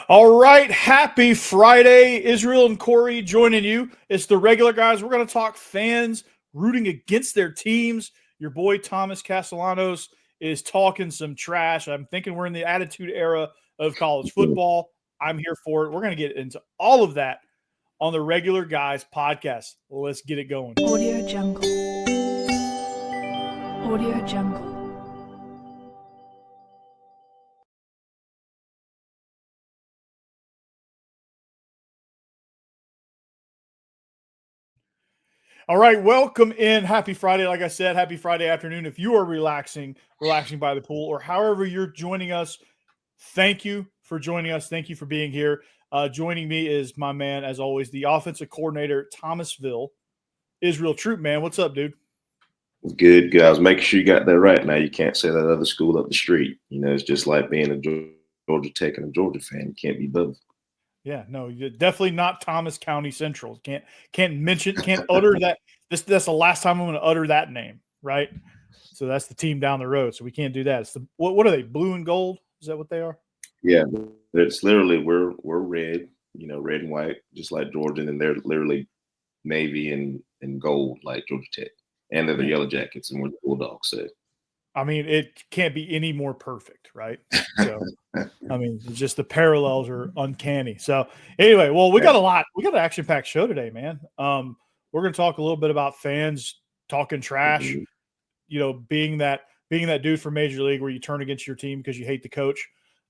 All right, happy Friday. Israel and Corey joining you. It's the regular guys. We're going to talk fans rooting against their teams. Your boy Thomas Castellanos is talking some trash. I'm thinking we're in the attitude era of college football. I'm here for it. We're going to get into all of that on the Regular Guys podcast. Let's get it going. Audio Jungle. Audio Jungle. All right, welcome in. Happy Friday. Like I said, happy Friday afternoon. If you are relaxing by the pool, or however you're joining us, thank you for joining us. Thank you for being here. Joining me is my man, as always, the offensive coordinator, Thomasville, Israel Troop. Man, what's up, dude? Good, guys. Making sure you got that right. Now you can't say that other school up the street. You know, it's just like being a Georgia Tech and a Georgia fan. You can't be both. Yeah, no, you're definitely not Thomas County Central. Can't utter that. That's the last time I'm going to utter that name, right? So that's the team down the road. So we can't do that. It's the what are they? Blue and gold? Is that what they are? Yeah, it's literally we're red. You know, red and white, just like Georgia, and they're literally navy and gold, like Georgia Tech, and they're the Yellow Jackets, and we're the Bulldogs. So. I mean, it can't be any more perfect, right? So, I mean, just the parallels are uncanny. So, anyway, well, we got an action-packed show today, man. We're going to talk a little bit about fans talking trash. Mm-hmm. You know, being that dude from Major League where you turn against your team because you hate the coach.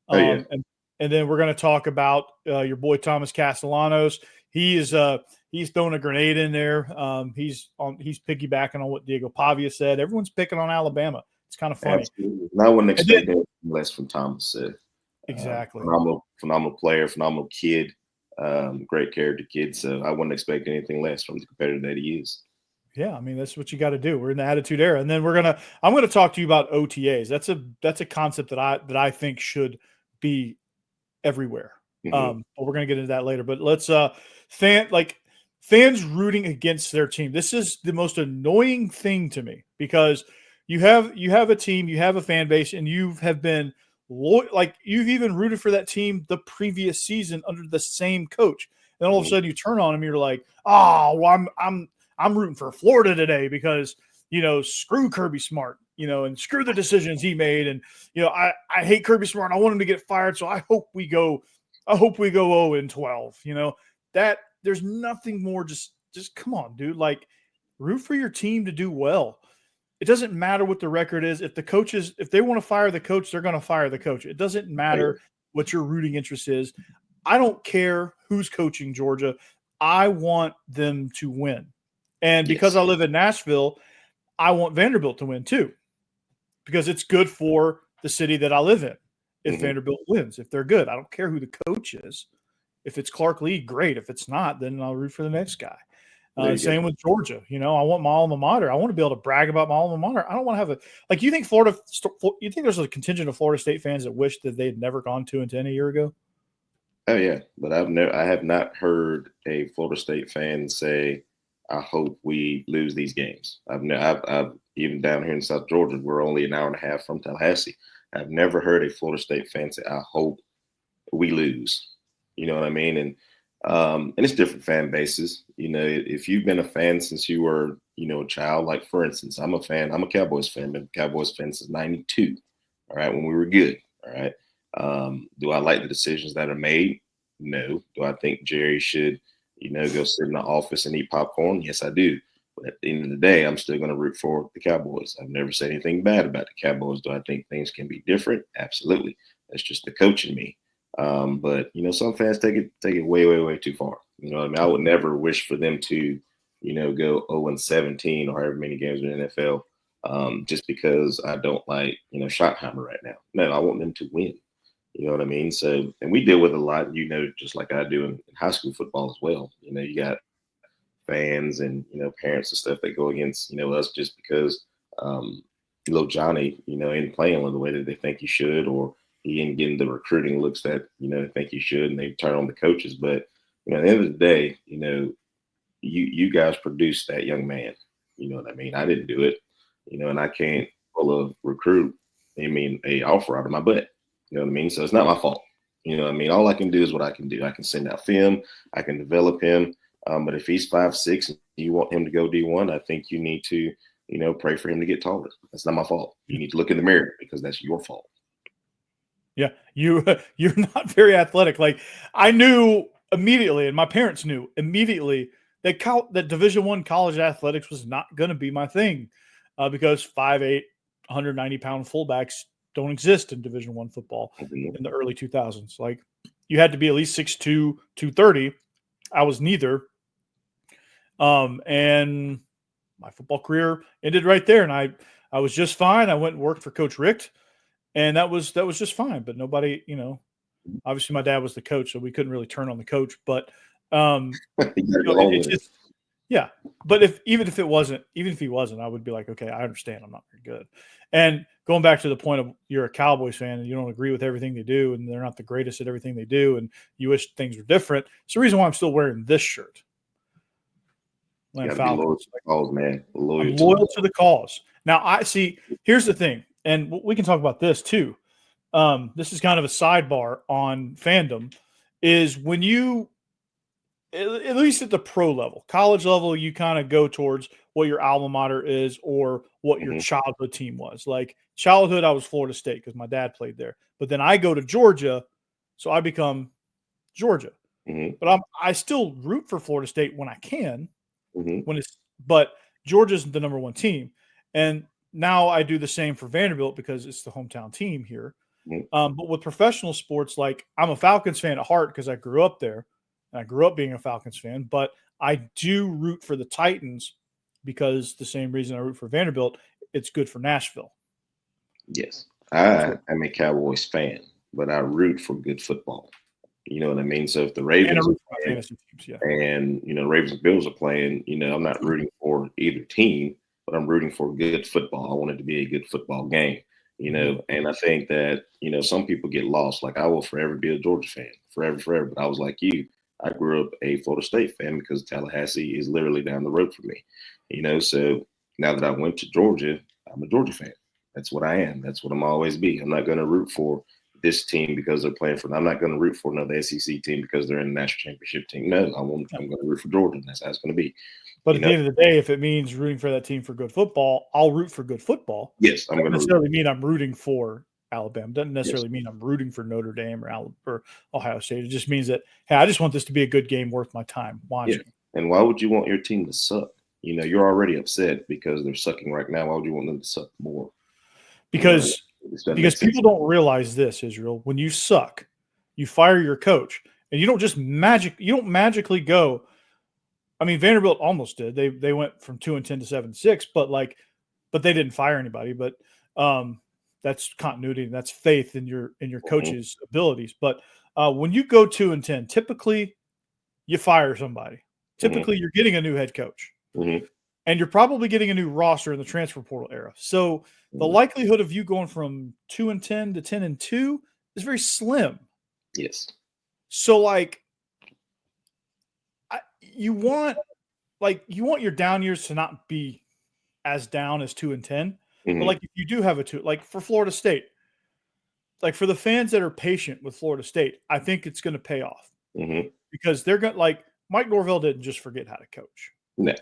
Yeah. And then we're going to talk about your boy Thomas Castellanos. He's throwing a grenade in there. He's piggybacking on what Diego Pavia said. Everyone's picking on Alabama. It's kind of funny. Absolutely. And I wouldn't expect anything less from Thomas. Exactly. Phenomenal player, phenomenal kid, great character kid. So I wouldn't expect anything less from the competitor that he is. Yeah, I mean that's what you got to do. We're in the attitude era, and then I'm gonna talk to you about OTAs. That's a concept that I think should be everywhere. Mm-hmm. But we're gonna get into that later. But let's fans rooting against their team. This is the most annoying thing to me because you have a team, you have a fan base, and you have been you've even rooted for that team the previous season under the same coach. And all of a sudden you turn on them, you're like, oh, well, I'm rooting for Florida today because, you know, screw Kirby Smart, you know, and screw the decisions he made. And, you know, I hate Kirby Smart. I want him to get fired. So I hope we go 0-12, you know, that there's nothing more. Just come on, dude. Like, root for your team to do well. It doesn't matter what the record is. If they want to fire the coach, they're going to fire the coach. It doesn't matter what your rooting interest is. I don't care who's coaching Georgia. I want them to win. And because I live in Nashville, I want Vanderbilt to win too, because it's good for the city that I live in. If Vanderbilt wins, if they're good, I don't care who the coach is. If it's Clark Lee, great. If it's not, then I'll root for the next guy. Same with Georgia. You know, I want my alma mater. I want to be able to brag about my alma mater. I don't want to have you think there's a contingent of Florida State fans that wish that they had never gone 2-10 a year ago? Oh yeah, but I have not heard a Florida State fan say, I hope we lose these games. I've even down here in South Georgia, we're only an hour and a half from Tallahassee. I've never heard a Florida State fan say, I hope we lose. You know what I mean? And it's different fan bases. You know, if you've been a fan since you were, you know, a child, like for instance, I'm a Cowboys fan, been a Cowboys fan since '92. All right, when we were good. All right. Do I like the decisions that are made? No. Do I think Jerry should, you know, go sit in the office and eat popcorn? Yes, I do. But at the end of the day, I'm still going to root for the Cowboys. I've never said anything bad about the Cowboys. Do I think things can be different? Absolutely. That's just the coach in me. But you know, some fans take it way, way, way too far. You know what I mean? I would never wish for them to, you know, go 0-17 or however many games in the NFL, just because I don't like, you know, Schottenheimer right now. No, I want them to win. You know what I mean? So, and we deal with a lot, you know, just like I do in high school football as well. You know, you got fans and, you know, parents and stuff that go against, you know, us just because little Johnny, you know, ain't playing the way that they think he should, or he ain't getting the recruiting looks that, you know, they think he should, and they turn on the coaches. But, you know, at the end of the day, you know, you guys produced that young man. You know what I mean? I didn't do it, you know, and I can't pull a recruit, a offer out of my butt. You know what I mean? So it's not my fault. You know what I mean? All I can do is what I can do. I can send out film. I can develop him. But if he's 5'6" and you want him to go D1, I think you need to, pray for him to get taller. That's not my fault. You need to look in the mirror because that's your fault. Yeah, you're not very athletic. Like I knew immediately, and my parents knew immediately that that Division I college athletics was not going to be my thing because 5'8", 190-pound fullbacks don't exist in Division I football in the early 2000s. Like you had to be at least 6'2", 230. I was neither. And my football career ended right there, and I was just fine. I went and worked for Coach Richt. And that was just fine, but nobody, obviously my dad was the coach, so we couldn't really turn on the coach. But it's just, yeah. But even if he wasn't, I would be like, okay, I understand, I'm not very good. And going back to the point of you're a Cowboys fan and you don't agree with everything they do, and they're not the greatest at everything they do, and you wish things were different. It's the reason why I'm still wearing this shirt. Loyal to the cause, man. Loyal to the cause. Now I see. Here's the thing. And we can talk about this too. This is kind of a sidebar on fandom is when you, at least at the pro level, college level, you kind of go towards what your alma mater is or what your childhood team was. Like childhood, I was Florida State because my dad played there. But then I go to Georgia, so I become Georgia. But I still root for Florida State when I can. But Georgia's the number one team. And now I do the same for Vanderbilt because it's the hometown team here. But with professional sports, like I'm a Falcons fan at heart because I grew up there. And I grew up being a Falcons fan, but I do root for the Titans because the same reason I root for Vanderbilt, it's good for Nashville. Yes. I am a Cowboys fan, but I root for good football. You know what I mean? So if the Ravens are playing, and the Ravens and Bills are playing, I'm not rooting for either team, but I'm rooting for good football. I want it to be a good football game, and I think that, some people get lost. Like I will forever be a Georgia fan, forever. But I was like you. I grew up a Florida State fan because Tallahassee is literally down the road from me, so now that I went to Georgia, I'm a Georgia fan. That's what I am. That's what I'm always be. I'm not going to root for this team because they're playing for. I'm not going to root for another SEC team because they're in the national championship team. No, I'm going to root for Georgia. That's how it's going to be. But at the end of the day, if it means rooting for that team for good football, I'll root for good football. Yes, I'm going to necessarily mean I'm rooting for Alabama. Doesn't necessarily mean I'm rooting for Notre Dame or Ohio State. It just means that, hey, I just want this to be a good game worth my time watching. Yeah. And why would you want your team to suck? You're already upset because they're sucking right now. Why would you want them to suck more? Because people don't realize this, Israel. When you suck, you fire your coach, and you don't magically go. I mean, Vanderbilt almost did. They went from 2-10 to 7-6, but they didn't fire anybody. But that's continuity and that's faith in your coach's abilities. But when you go 2-10, typically you fire somebody. Typically, you're getting a new head coach, and you're probably getting a new roster in the transfer portal era. So the likelihood of you going from 2-10 to 10-2 is very slim. Yes. So you want your down years to not be as down as 2-10. But like if you do have a 2, like for Florida State, like for the fans that are patient with Florida State, I think it's going to pay off because they're going to Mike Norvell didn't just forget how to coach. No.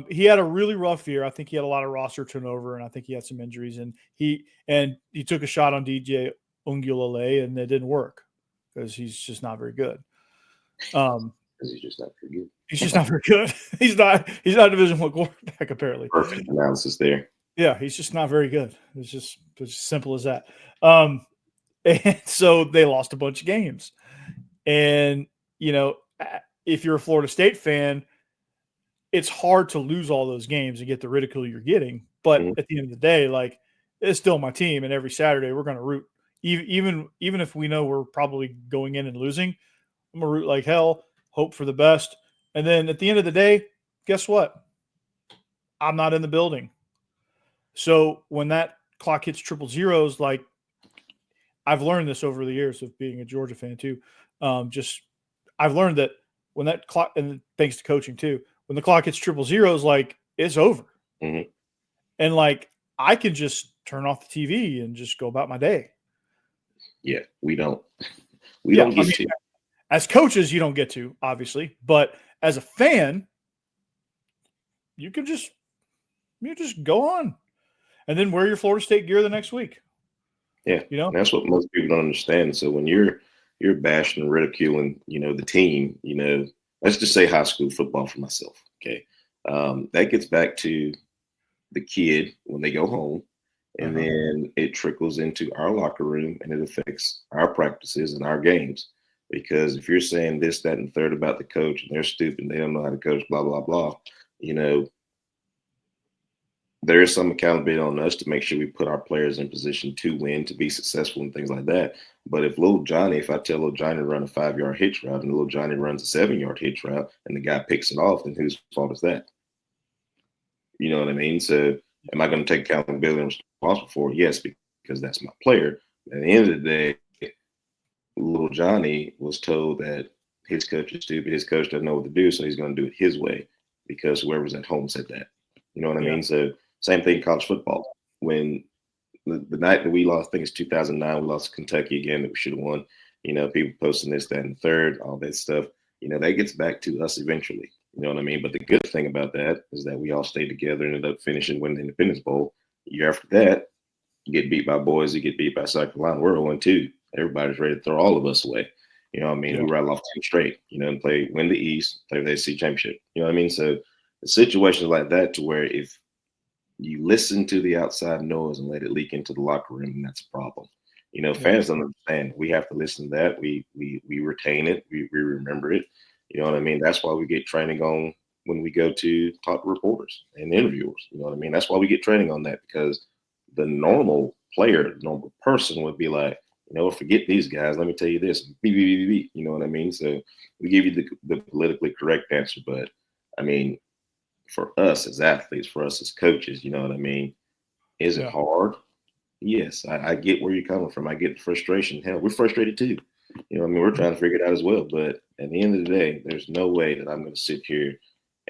He had a really rough year. I think he had a lot of roster turnover, and I think he had some injuries. And he took a shot on DJ Ungulale, and it didn't work because he's just not very good. He's just not very good. He's just not very good. He's not a Division I quarterback apparently. Perfect analysis there. Yeah, he's just not very good. It's just as simple as that. And so they lost a bunch of games. And if you're a Florida State fan, it's hard to lose all those games and get the ridicule you're getting. But at the end of the day, it's still my team, and every Saturday we're going to root. Even if we know we're probably going in and losing, I'm going to root like hell, hope for the best. And then at the end of the day, guess what? I'm not in the building. So when that clock hits triple zeros, I've learned this over the years of being a Georgia fan too. I've learned that when that clock, and thanks to coaching too, when the clock hits triple zeros, it's over. And I can just turn off the TV and just go about my day. Yeah, we don't. We don't get to. As coaches, you don't get to, obviously, but as a fan, you just go on and then wear your Florida State gear the next week. Yeah, and that's what most people don't understand. So when you're bashing and ridiculing, the team, let's just say high school football for myself. Okay, that gets back to the kid when they go home, and then it trickles into our locker room, and it affects our practices and our games. Because if you're saying this, that, and the third about the coach, and they're stupid, they don't know how to coach, blah, blah, blah, there is some accountability on us to make sure we put our players in position to win, to be successful, and things like that. But if I tell little Johnny to run a 5-yard hitch route and little Johnny runs a 7-yard hitch route and the guy picks it off, then whose fault is that? You know what I mean? So am I going to take accountability and responsible for it? Yes, because that's my player. At the end of the day, little Johnny was told that his coach is stupid. His coach doesn't know what to do, so he's going to do it his way because whoever's at home said that. You know what I mean? So same thing in college football. When the night that we lost, I think it's 2009, we lost to Kentucky again that we should have won. People posting this, that, and the third, all that stuff. That gets back to us eventually. You know what I mean? But the good thing about that is that we all stayed together and ended up winning the Independence Bowl. The year after that, you get beat by Boise, you get beat by South Carolina. We're 0-2. Everybody's ready to throw all of us away. You know what I mean? We rattle off 10 straight, and win the East, play the SEC championship. You know what I mean? So the situations like that to where if you listen to the outside noise and let it leak into the locker room, that's a problem. Fans don't understand. We have to listen to that. We retain it. We remember it. You know what I mean? That's why we get training on when we go to talk to reporters and interviewers. You know what I mean? That's why we get training on that, because the normal player, the normal person would be like, forget these guys. Let me tell you this. You know what I mean? So we give you the politically correct answer. But, I mean, for us as athletes, for us as coaches, you know what I mean? Is it hard? Yes, I get where you're coming from. I get the frustration. Hell, we're frustrated too. You know what I mean? We're trying to figure it out as well. But at the end of the day, there's no way that I'm going to sit here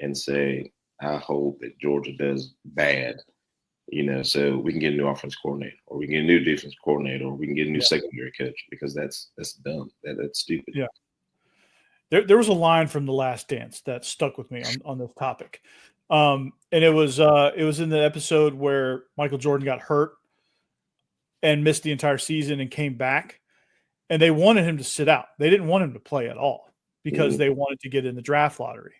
and say, I hope that Georgia does bad. So we can get a new offense coordinator, or we can get a new defense coordinator, or we can get a new secondary coach, because that's dumb. That's stupid. Yeah. There was a line from The Last Dance that stuck with me on this topic. And it was in the episode where Michael Jordan got hurt and missed the entire season and came back, and they wanted him to sit out. They didn't want him to play at all because they wanted to get in the draft lottery.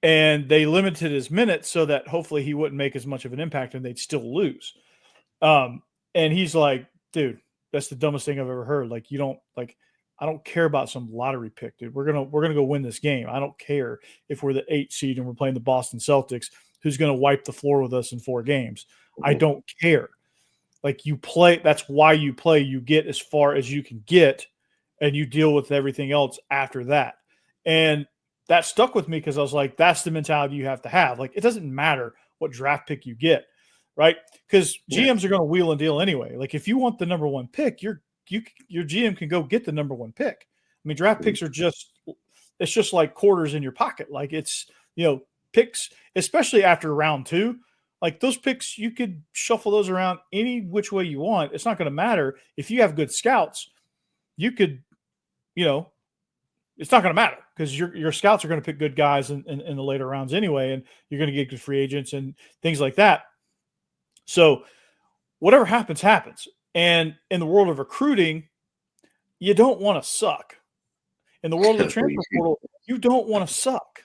And they limited his minutes so that hopefully he wouldn't make as much of an impact and they'd still lose. And he's like, dude, that's the dumbest thing I've ever heard. Like, I don't care about some lottery pick, dude. We're gonna go win this game. I don't care if we're the 8th seed and we're playing the Boston Celtics, who's gonna wipe the floor with us in 4 games. I don't care. Like, you play, that's why you play. You get as far as you can get, and you deal with everything else after that. And that stuck with me because I was like, that's the mentality you have to have. Like, it doesn't matter what draft pick you get, right? Because GMs are going to wheel and deal anyway. Like, if you want the number 1 pick, your GM can go get the number 1 pick. I mean, draft picks are it's just like quarters in your pocket. Like, it's, picks, especially after round 2, like those picks, you could shuffle those around any which way you want. It's not going to matter. If you have good scouts, you could, it's not going to matter because your scouts are going to pick good guys in the later rounds anyway, and you're going to get good free agents and things like that. So whatever happens, happens. And in the world of recruiting, you don't want to suck. In the world of the transfer portal, you don't want to suck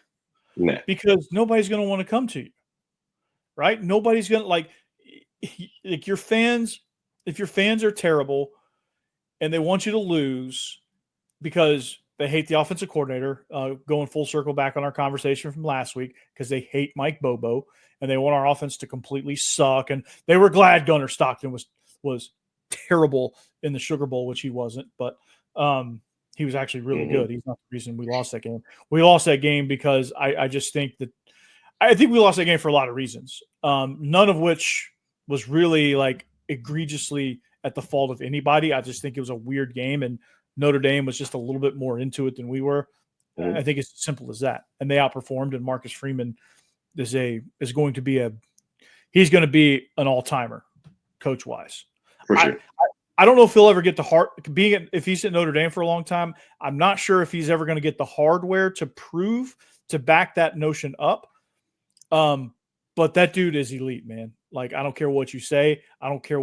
because nobody's going to want to come to you, right? Nobody's going to like your fans. If your fans are terrible and they want you to lose because they hate the offensive coordinator, going full circle back on our conversation from last week, because they hate Mike Bobo and they want our offense to completely suck. And they were glad Gunnar Stockton was terrible in the Sugar Bowl, which he wasn't, but he was actually really good. He's not the reason we lost that game. We lost that game because I just think I think we lost that game for a lot of reasons, none of which was really like egregiously at the fault of anybody. I just think it was a weird game, and Notre Dame was just a little bit more into it than we were. I think it's as simple as that. And they outperformed, and Marcus Freeman is going to be he's going to be an all-timer coach-wise. For sure. I don't know if he'll ever get the hard if he's at Notre Dame for a long time. I'm not sure if he's ever going to get the hardware to back that notion up. But that dude is elite, man. Like, I don't care what you say. I don't care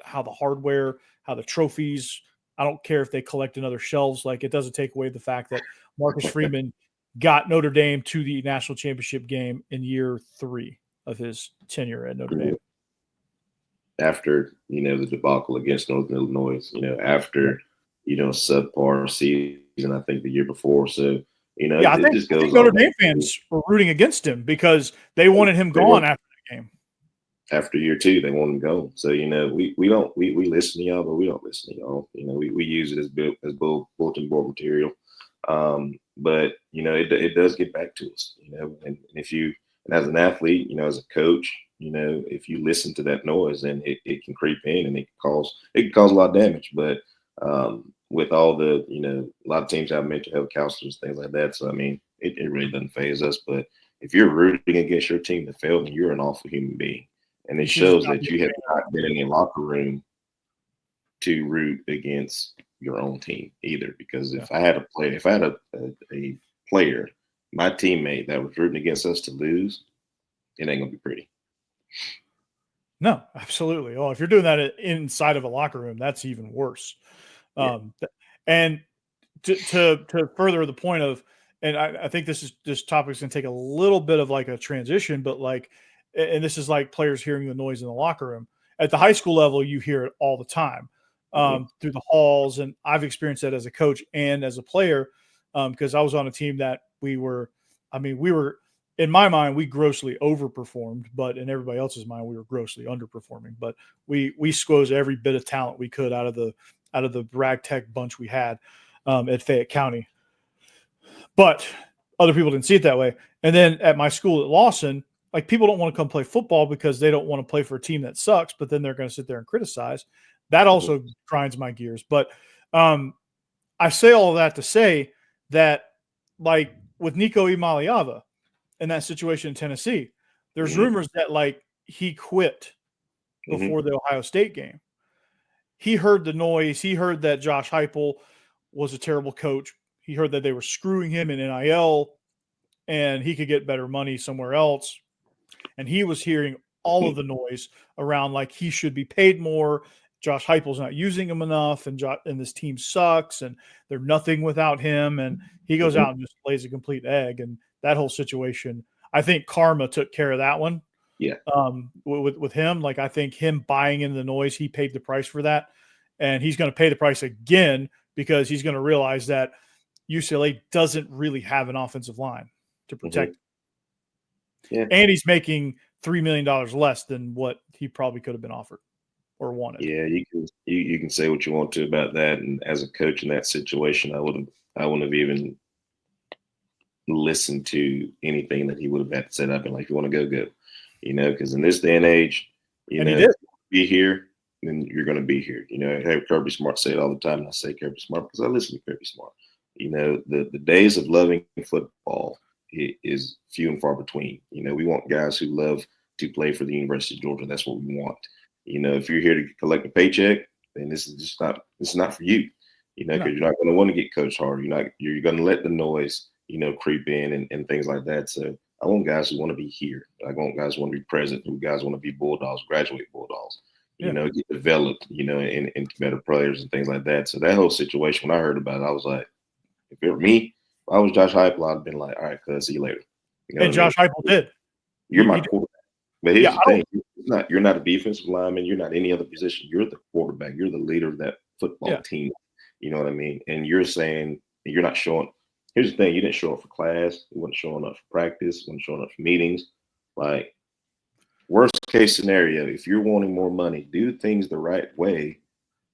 how the hardware, how the trophies. I don't care if they collect in other shelves. Like, it doesn't take away the fact that Marcus Freeman got Notre Dame to the national championship game in year 3 of his tenure at Notre Dame. After, the debacle against Northern Illinois, after, subpar season, I think the year before. So, I think Notre Dame fans were rooting against him because they wanted him gone after the game. After year 2, they want him gone. So, we listen to y'all, but we don't listen to y'all. We use it as bulletin board material. But, it does get back to us, and as an athlete, as a coach, if you listen to that noise, then it can creep in and it can cause a lot of damage. But with all the, a lot of teams have mental health counselors, things like that. So, I mean, it really doesn't phase us. But if you're rooting against your team to fail, then you're an awful human being. And it shows that you have not been in a locker room to root against your own team either. Because if I had a player, my teammate that was rooting against us to lose, it ain't gonna be pretty. No, absolutely. Oh, if you're doing that inside of a locker room, that's even worse. Yeah. And to further the point of, and I think this topic is going to take a little bit of like a transition, but like, and this is like players hearing the noise in the locker room. At the high school level, you hear it all the time through the halls, and I've experienced that as a coach and as a player because I was on a team that we were in my mind, we grossly overperformed, but in everybody else's mind, we were grossly underperforming. But we squeezed every bit of talent we could out of the ragtag bunch we had at Fayette County. But other people didn't see it that way. And then at my school at Lawson, like, people don't want to come play football because they don't want to play for a team that sucks, but then they're going to sit there and criticize. That also grinds my gears. But I say all of that to say that, like, with Nico Imaliava, in that situation in Tennessee, there's rumors that like he quit before the Ohio State game. He heard the noise. He heard that Josh Heupel was a terrible coach. He heard that they were screwing him in NIL and he could get better money somewhere else. And he was hearing all of the noise around like he should be paid more. Josh Heupel's not using him enough, and this team sucks, and they're nothing without him. And he goes out and just lays a complete egg. And that whole situation, I think karma took care of that one. Yeah. With him, like, I think him buying into the noise, he paid the price for that, and he's going to pay the price again because he's going to realize that UCLA doesn't really have an offensive line to protect. Yeah. And he's making $3 million less than what he probably could have been offered or wanted. Yeah, you can say what you want to about that. And as a coach in that situation, I wouldn't have even listened to anything that he would have had to set up and like, you want to go, because in this day and age, be here, then you're going to be here. I have Kirby Smart say it all the time, and I say Kirby Smart because I listen to Kirby Smart. The days of loving football is few and far between. We want guys who love to play for the University of Georgia. That's what we want. If you're here to collect a paycheck, then this is not for you. Because you're not going to want to get coached hard. You're going to let the noise, creep in and things like that. So I want guys who want to be here. I want guys who want to be present, who guys want to be Bulldogs, graduate Bulldogs, get developed, into better players and things like that. So that whole situation, when I heard about it, I was like, if it were me, if I was Josh Heupel, I'd have been like, all right, cuz, see you later. And Josh Heupel did. You're my quarterback. But here's the thing. You're not a defensive lineman. You're not any other position. You're the quarterback. You're the leader of that football team. You know what I mean? And you're saying you're not showing. Here's the thing. You didn't show up for class. You weren't showing up for practice. You weren't showing up for meetings. Like, worst case scenario, if you're wanting more money, do things the right way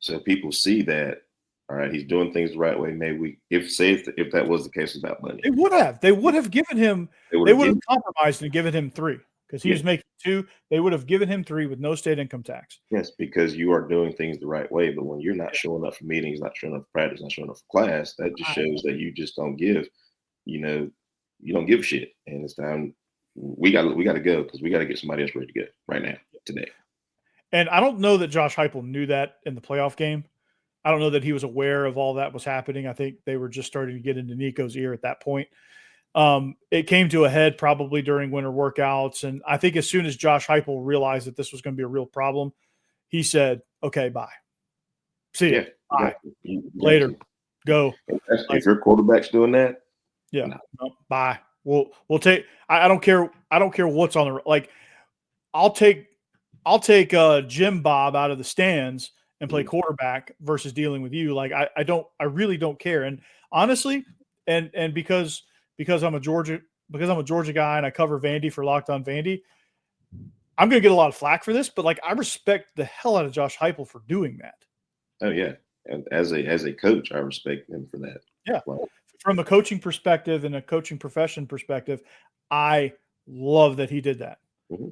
so people see that, all right, he's doing things the right way. Maybe if that was the case about money. They would have given him, they would have compromised and given him 3 because he was making 2. They would have given him 3 with no state income tax. Yes, because you are doing things the right way. But when you're not showing up for meetings, not showing up for practice, not showing up for class, that just shows that you just don't give, you don't give a shit. And it's time we got to go because we got to get somebody else ready to go right now, today. And I don't know that Josh Heupel knew that in the playoff game. I don't know that he was aware of all that was happening. I think they were just starting to get into Nico's ear at that point. It came to a head probably during winter workouts. And I think as soon as Josh Heupel realized that this was going to be a real problem, he said, okay, bye. See ya. Bye. Later. Go. If your quarterback's doing that, yeah. No, bye. We'll take. I don't care. I don't care what's on the like. I'll take Jim Bob out of the stands and play quarterback versus dealing with you. Like I really don't care. And honestly, and because I'm a Georgia guy and I cover Vandy for Locked On Vandy, I'm going to get a lot of flack for this, but like I respect the hell out of Josh Heupel for doing that. Oh yeah, and as a coach, I respect him for that. Yeah, from a coaching perspective and a coaching profession perspective, I love that he did that. Mm-hmm.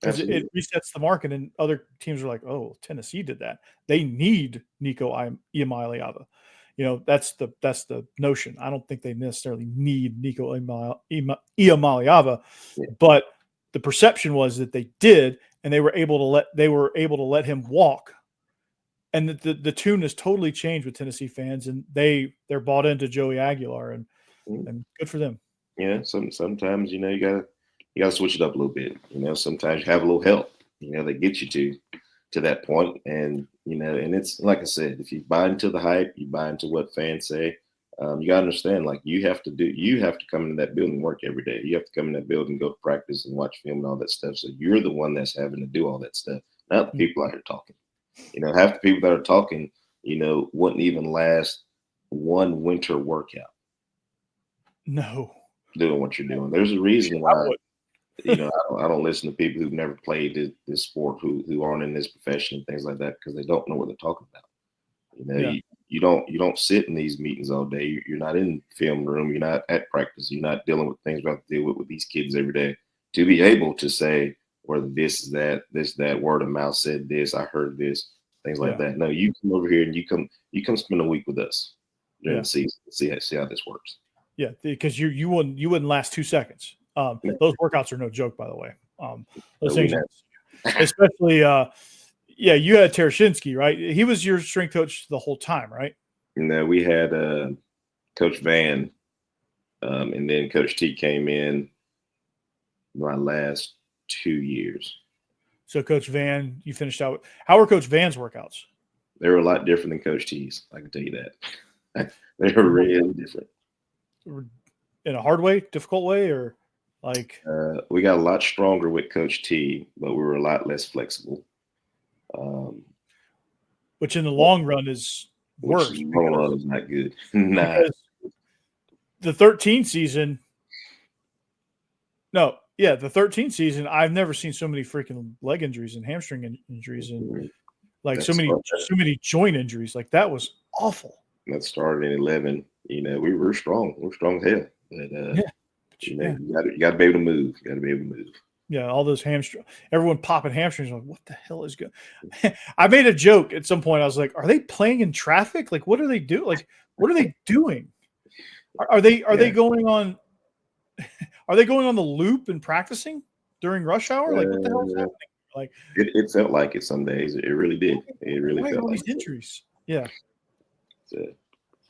Because it resets the market, and other teams are like, "Oh, Tennessee did that. They need Nico Iamaleava." You know, that's the notion. I don't think they necessarily need Nico Iamaleava, but the perception was that they did, and they were able to let him walk. And the tune has totally changed with Tennessee fans, and they're bought into Joey Aguilar, and good for them. Yeah, sometimes you gotta switch it up a little bit. You know, sometimes you have a little help. You know, that gets you to that point, and and it's like I said, if you buy into the hype, you buy into what fans say. You gotta understand, like you have to come into that building and work every day. You have to come in that building, go to practice, and watch film and all that stuff. So you're the one that's having to do all that stuff, not the people out here talking. Half the people that are talking, wouldn't even last one winter workout. No, doing what you're doing. There's a reason why. I don't listen to people who've never played this sport, who aren't in this profession and things like that, because they don't know what they're talking about. You don't sit in these meetings all day. You're not in the film room. You're not at practice. You're not dealing with things you have to deal with these kids every day. To be able to say whether this is that word of mouth said this, I heard this, things like that. No, you come over here and you come spend a week with us during the season. See how this works. Yeah, because you wouldn't last 2 seconds. Those workouts are no joke, by the way. Those things, especially, you had Tereshinski, right? He was your strength coach the whole time, right? No, we had Coach Van, and then Coach T came in my last 2 years. So Coach Van, you finished out. How were Coach Van's workouts? They were a lot different than Coach T's. I can tell you that. They were really different. In a hard way, difficult way, or like? We got a lot stronger with Coach T, but we were a lot less flexible. Which in the long run is worse. In the long run is not good. Nah. The 13 season. No, yeah, the 13 season. I've never seen so many freaking leg injuries and hamstring injuries, and like so many joint injuries. Like that was awful. That started in 11. We were strong. We're strong as hell. But you got to be able to move. You got to be able to move. Yeah, all those hamstrings. Everyone popping hamstrings. Like, what the hell is going? I made a joke at some point. I was like, "Are they playing in traffic? Like, what are they doing? Like, what are they doing? Are they going on? Are they going on the loop and practicing during rush hour? Like, what the hell is happening? Like, it felt like it some days. It really did. It really felt all like these injuries. Yeah. That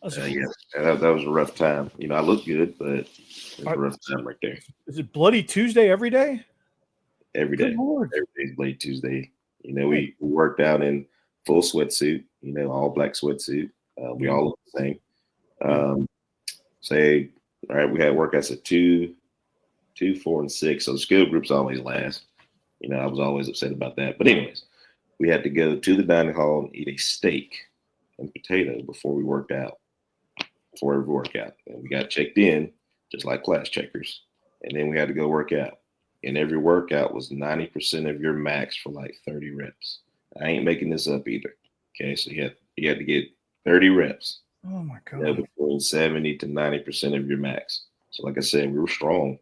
was a rough time. I look good, but it's a rough time right there. Is it Bloody Tuesday every day? Every day. Every day's Bloody Tuesday. We worked out in full sweatsuit, all black sweatsuit. We all look the same. Say, all right, we had workouts at 2, 4, and 6. So the skill groups always last. I was always upset about that. But anyways, we had to go to the dining hall and eat a steak and potato before we worked out. Before every workout. And we got checked in, just like class checkers. And then we had to go work out. And every workout was 90% of your max for like 30 reps. I ain't making this up either. Okay, so you had to get 30 reps. Oh my God. Between 70 to 90% of your max. So like I said, we were strong.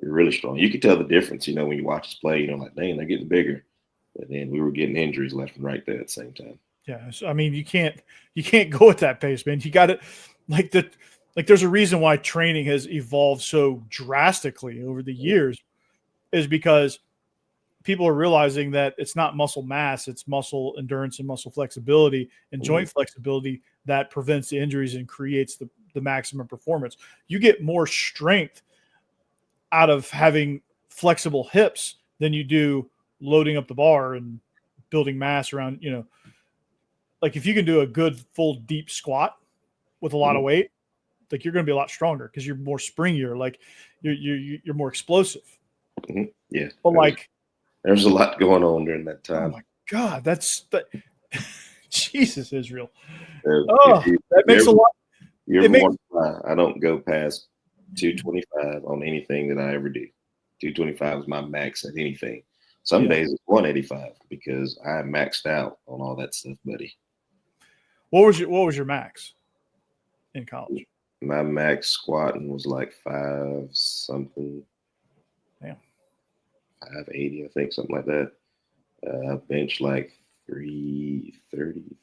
We were really strong. You could tell the difference, when you watch us play, like, dang, they're getting bigger. But then we were getting injuries left and right there at the same time. Yeah, so, I mean, you can't go at that pace, man. You got to there's a reason why training has evolved so drastically over the years, is because people are realizing that it's not muscle mass, it's muscle endurance and muscle flexibility and joint flexibility that prevents the injuries and creates the maximum performance. You get more strength out of having flexible hips than you do loading up the bar and building mass around, like if you can do a good full deep squat with a lot of weight, like you're going to be a lot stronger because you're more springier, like you're more explosive. Yeah. But like there's a lot going on during that oh time. my God, that's Jesus, Israel. That makes a lot. I don't go past 225 on anything that I ever do. 225 is my max at anything. Some days it's 185 because I maxed out on all that stuff, buddy. What was your max in college? My max squatting was like 5 something. Yeah. 580, I think, something like that. Bench like 330,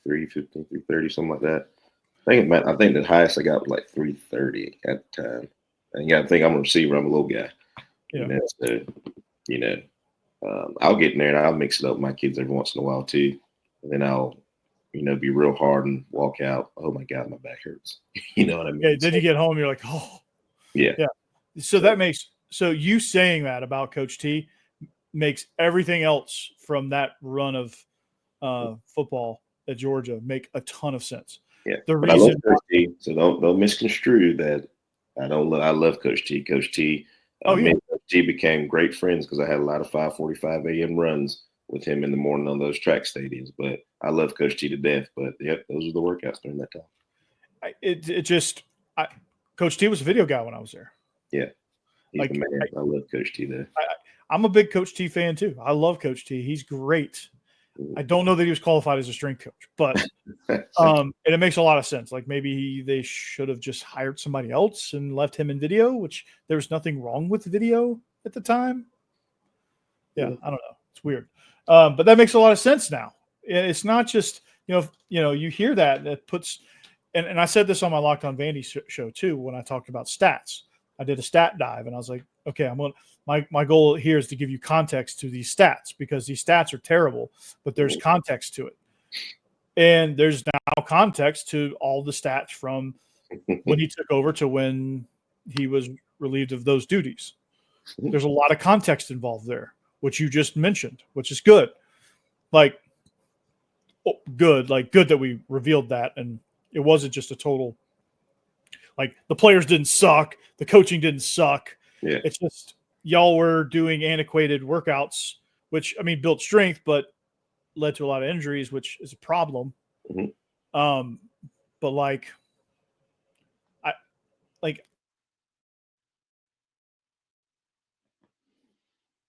315, 330, something like that. I think the highest I got was like 330 at the time. And you got to think I'm a receiver. I'm a little guy. Yeah. I'll get in there and I'll mix it up with my kids every once in a while too. And then I'll, be real hard and walk out. Oh my God, my back hurts. You know what I mean? Yeah. Then you get home, you're like, oh. Yeah. Yeah. So you saying that about Coach T makes everything else from that run of football at Georgia make a ton of sense. Yeah. The but reason I love Coach T, so don't misconstrue that. I love Coach T. Coach T. Me and Coach T became great friends because I had a lot of 5:45 a.m. runs with him in the morning on those track stadiums. But I love Coach T to death. But yep, those are the workouts during that time. Coach T was a video guy when I was there. Yeah, he's the man. I love Coach T there. I'm a big Coach T fan too. I love Coach T. He's great. I don't know that he was qualified as a strength coach, but and it makes a lot of sense. Like maybe they should have just hired somebody else and left him in video, which there was nothing wrong with video at the time. Yeah, I don't know. It's weird. But that makes a lot of sense now. It's not just, you hear that puts, and I said this on my Locked On Vandy show too, when I talked about stats. I did a stat dive and I was like, okay, my goal here is to give you context to these stats because these stats are terrible, but there's context to it. And there's now context to all the stats from when he took over to when he was relieved of those duties. There's a lot of context involved there, which you just mentioned, which is good. Good that we revealed that. And it wasn't just a total, like the players didn't suck. The coaching didn't suck. Yeah. It's just y'all were doing antiquated workouts, which, built strength, but led to a lot of injuries, which is a problem. But